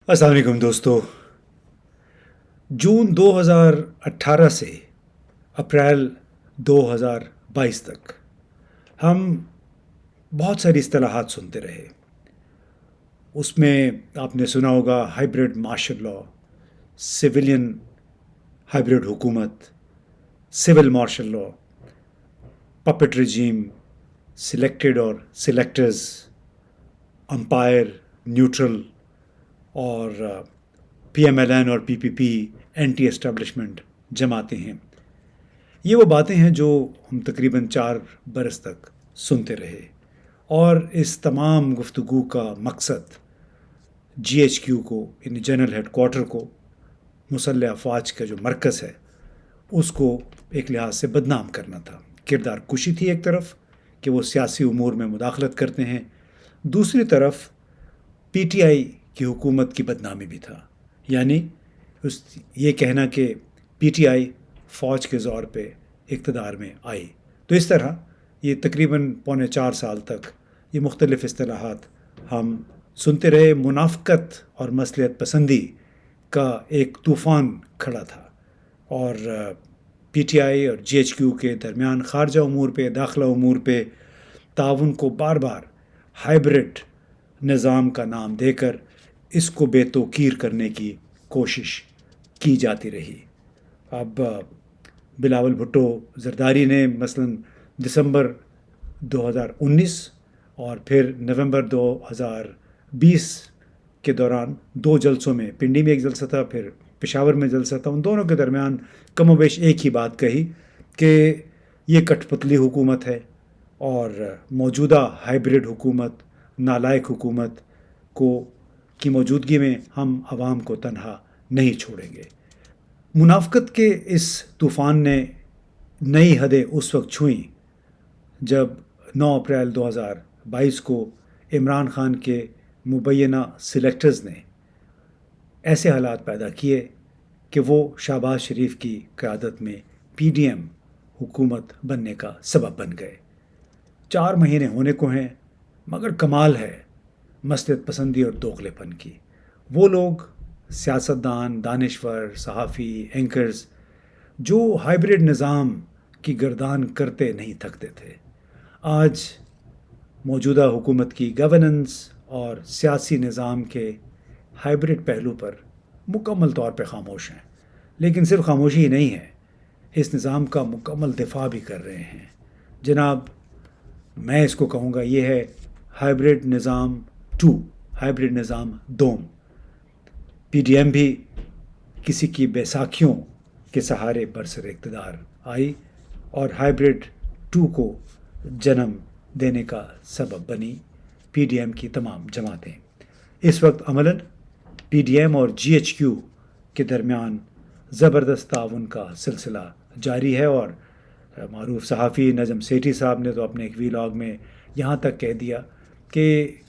अस्सलाम वालेकुम दोस्तों। जून 2018 से अप्रैल 2022 तक हम बहुत सारी इस्तिलाहात सुनते रहे। उसमें आपने सुना होगा hybrid martial law, civilian hybrid हुकूमत, civil martial law, puppet regime, selected और सिलेक्टर्स, अंपायर, न्यूट्रल और PMLN और PPP, एंटी एस्टेब्लिशमेंट जमातें हैं। ये वो बातें हैं जो हम तकरीबन 4 बरस तक सुनते रहे, और इस तमाम गुफ्तगू का मकसद GHQ को, यानी जनरल हेड क्वार्टर को, मुसल्लह अफवाज का जो मरकज़ है, उसको एक लिहाज से बदनाम करना था। किरदार कुशी थी एक तरफ कि वो सियासी उमूर में मुदाखलत करते हैं, दूसरी तरफ PTI की हुकूमत की बदनामी भी था। यानी ये कहना कि PTI फ़ौज के ज़ोर पे इक़्तिदार में आई। तो इस तरह ये तकरीबन पौने 4 साल तक ये मुख्तलिफ़ इस्तिलाहात हम सुनते रहे। मुनाफ़क़त और मसलियत पसंदी का एक तूफ़ान खड़ा था, और PTI और GHQ के दरमियान ख़ारजा उमूर पे, दाखिला उमूर पे ताउन को बार बार हाइब्रिड निज़ाम का नाम देकर इसको बेतौकीर करने की कोशिश की जाती रही। अब बिलावल भुट्टो ज़रदारी ने मसलन दिसंबर 2019 और फिर नवंबर 2020 के दौरान 2 जलसों में, पिंडी में एक जलसा था, फिर पेशावर में जलसा था, उन दोनों के दरमियान कमोबेश एक ही बात कही कि ये कठपुतली हुकूमत है और मौजूदा हाइब्रिड हुकूमत, नालायक हुकूमत की मौजूदगी में हम आवाम को तन्हा नहीं छोड़ेंगे। मुनाफ़क़त के इस तूफ़ान ने नई हदें उस वक्त छुईं जब 9 अप्रैल 2022 को इमरान ख़ान के मुबैना सिलेक्टर्स ने ऐसे हालात पैदा किए कि वो शहबाज शरीफ की क़यादत में PDM हुकूमत बनने का सबब बन गए। 4 महीने होने को हैं, मगर कमाल है मसलियत पसंदी और दोगलेपन की। वो लोग सियासतदान, दानिश्वर, सहाफ़ी, एंकर्स जो हाइब्रिड निज़ाम की गर्दान करते नहीं थकते थे, आज मौजूदा हुकूमत की गवर्नेंस और सियासी निज़ाम के हाइब्रिड पहलू पर मुकम्मल तौर पे ख़ामोश हैं। लेकिन सिर्फ खामोशी ही नहीं है, इस निज़ाम का मुकम्मल दिफा भी कर रहे हैं। जनाब, मैं इसको कहूँगा ये है हाइब्रिड निज़ाम 2, हाइब्रिड निज़ाम दोम। PDM भी किसी की बैसाखियों के सहारे बरसर इक़्तिदार आई और हाइब्रिड 2 को जन्म देने का सबब बनी PDM की तमाम जमातें। इस वक्त अमलन PDM और GHQ के दरमियान ज़बरदस्त ताउन का सिलसिला जारी है, और मारूफ सहाफ़ी नजम सेठी साहब ने तो अपने एक वीलॉग में यहाँ तक कह दिया कि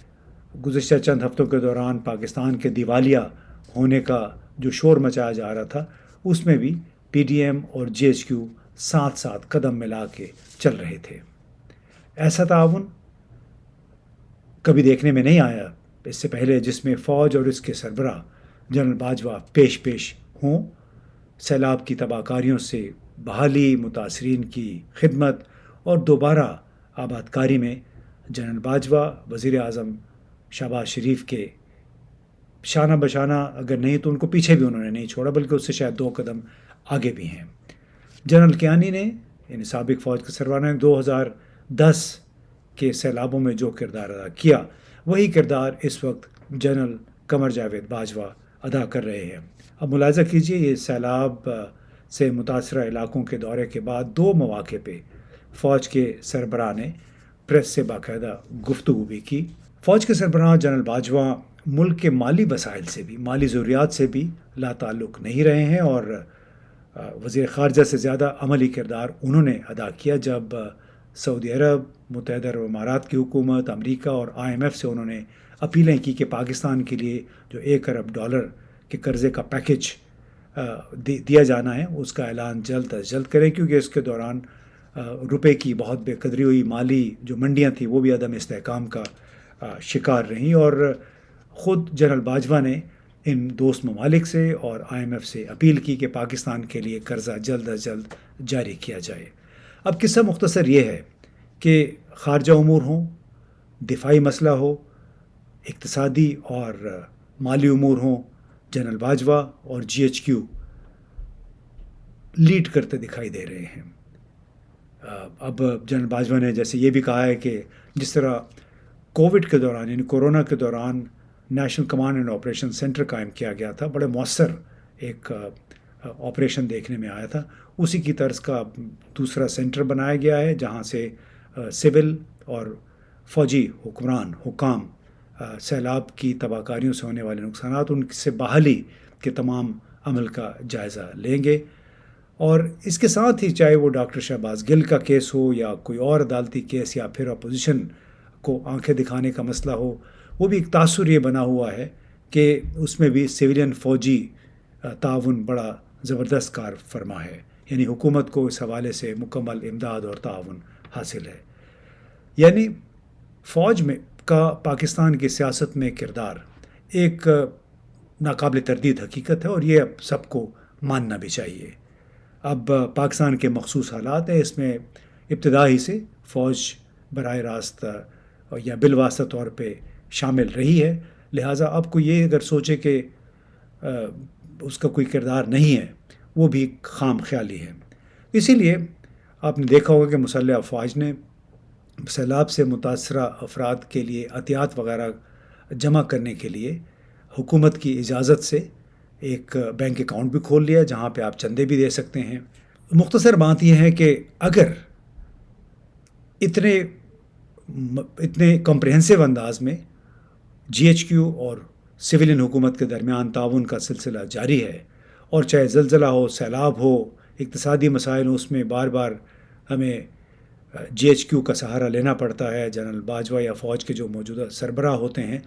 गुज़िश्ता चंद हफ़्तों के दौरान पाकिस्तान के दिवालिया होने का जो शोर मचाया जा रहा था, उसमें भी PDM और GHQ साथ साथ कदम मिला के चल रहे थे। ऐसा ताउन कभी देखने में नहीं आया इससे पहले जिसमें फ़ौज और इसके सरबराह जनरल बाजवा पेश हों। सैलाब की तबाहकारियों से बहाली, मुतासरीन की खिदमत और दोबारा आबादकारी में जनरल बाजवा वज़ीर आज़म शहबाज शरीफ के शाना बशाना, अगर नहीं तो उनको पीछे भी उन्होंने नहीं छोड़ा, बल्कि उससे शायद 2 कदम आगे भी हैं। जनरल कियानी ने, यानी साबिक फ़ौज के सरबराह ने 2010 के सैलाबों में जो किरदार अदा किया, वही किरदार इस वक्त जनरल कमर जावेद बाजवा अदा कर रहे हैं। अब मुलाहिज़ा कीजिए, ये सैलाब से मुतासरा इलाकों के दौरे के बाद 2 मौक़े पे फ़ौज के सरबराह ने प्रेस से बाकायदा गुफ्तगू भी की। फ़ौज के सरबराह जनरल बाजवा मुल्क के माली वसाइल से भी, माली ज़रूरियात से भी लाताल्लुक़ नहीं रहे हैं, और वज़ीर ख़ारजा से ज़्यादा अमली किरदार उन्होंने अदा किया जब सऊदी अरब, मुत्तहिदा अरब इमारात की हुकूमत, अमेरिका और IMF से उन्होंने अपीलें की कि पाकिस्तान के लिए जो $1 अरब के कर्ज़े का पैकेज दिया जाना है, उसका ऐलान जल्द अज जल्द करें, क्योंकि इसके दौरान रुपए की बहुत बेकदरी हुई, माली जो मंडियाँ थी वो भी अदम इस्तेहकाम का शिकार रहीं, और ख़ुद जनरल बाजवा ने ان دوست ممالک سے اور IMF سے اپیل کی کہ پاکستان کے لیے قرضہ جلد از جلد جاری کیا جائے۔ اب قصہ مختصر یہ ہے کہ خارجہ امور ہوں، دفاعی مسئلہ ہو، اقتصادی اور مالی امور ہوں، جنرل باجوہ اور GHQ لیڈ کرتے دکھائی دے رہے ہیں۔ اب جنرل باجوہ نے جیسے یہ بھی کہا ہے کہ جس طرح کووڈ کے دوران یعنی کورونا کے دوران national command and operation centre قائم کیا گیا تھا، بڑے مؤثر ایک آپریشن دیکھنے میں آیا تھا، اسی کی طرز کا دوسرا سینٹر بنایا گیا ہے جہاں سے سول اور فوجی حکام سیلاب کی تباہ کاریوں سے ہونے والے نقصانات ان سے بحالی کے تمام عمل کا جائزہ لیں گے۔ اور اس کے ساتھ ہی چاہے وہ ڈاکٹر شہباز گل کا کیس ہو یا کوئی اور عدالتی کیس یا پھر اپوزیشن کو آنکھیں دکھانے کا مسئلہ ہو، وہ بھی ایک تاثر یہ بنا ہوا ہے کہ اس میں بھی سویلین فوجی تعاون بڑا زبردست کار فرما ہے، یعنی حکومت کو اس حوالے سے مکمل امداد اور تعاون حاصل ہے۔ یعنی فوج میں کا پاکستان کی سیاست میں کردار ایک ناقابل تردید حقیقت ہے اور یہ اب سب کو ماننا بھی چاہیے۔ اب پاکستان کے مخصوص حالات ہیں، اس میں ابتدا ہی سے فوج براہ راست یا بالواسطہ طور پہ شامل رہی ہے، لہٰذا اب کوئی یہ اگر سوچے کہ اس کا کوئی کردار نہیں ہے وہ بھی خام خیالی ہے۔ اسی لیے آپ نے دیکھا ہوگا کہ مسلح افواج نے سیلاب سے متاثرہ افراد کے لیے عطیات وغیرہ جمع کرنے کے لیے حکومت کی اجازت سے ایک بینک اکاؤنٹ بھی کھول لیا جہاں پہ آپ چندے بھی دے سکتے ہیں۔ مختصر بات یہ ہے کہ اگر اتنے کمپریہنسو انداز میں GHQ اور سویلین حکومت کے درمیان تعاون کا سلسلہ جاری ہے، اور چاہے زلزلہ ہو، سیلاب ہو، اقتصادی مسائل ہو، اس میں بار بار ہمیں GHQ کا سہارا لینا پڑتا ہے، جنرل باجوہ یا فوج کے جو موجودہ سربراہ ہوتے ہیں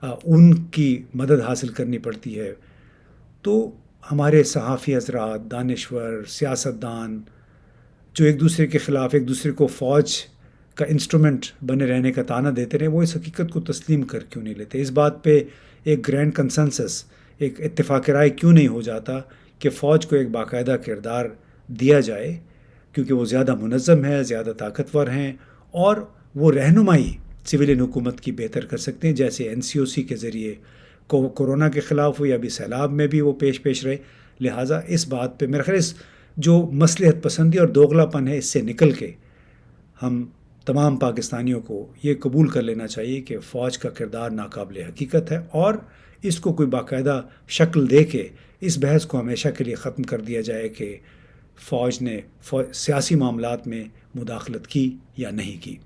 ان کی مدد حاصل کرنی پڑتی ہے، تو ہمارے صحافی حضرات، دانشور، سیاستدان جو ایک دوسرے کے خلاف ایک دوسرے کو فوج کا انسٹرومنٹ بنے رہنے کا طعنہ دیتے رہے، وہ اس حقیقت کو تسلیم کر کیوں نہیں لیتے؟ اس بات پہ ایک گرینڈ کنسنسس، ایک اتفاق رائے کیوں نہیں ہو جاتا کہ فوج کو ایک باقاعدہ کردار دیا جائے، کیونکہ وہ زیادہ منظم ہے، زیادہ طاقتور ہیں اور وہ رہنمائی سویلین حکومت کی بہتر کر سکتے ہیں، جیسے NCOC کے ذریعے کورونا کے خلاف ہو یا بھی سیلاب میں بھی وہ پیش رہے۔ لہٰذا اس بات پہ میرا خیال جو مصلحت پسندی اور دوغلا پن ہے، اس سے نکل کے ہم تمام پاکستانیوں کو یہ قبول کر لینا چاہیے کہ فوج کا کردار ناقابل حقیقت ہے، اور اس کو کوئی باقاعدہ شکل دے کے اس بحث کو ہمیشہ کے لیے ختم کر دیا جائے کہ فوج نے سیاسی معاملات میں مداخلت کی یا نہیں کی۔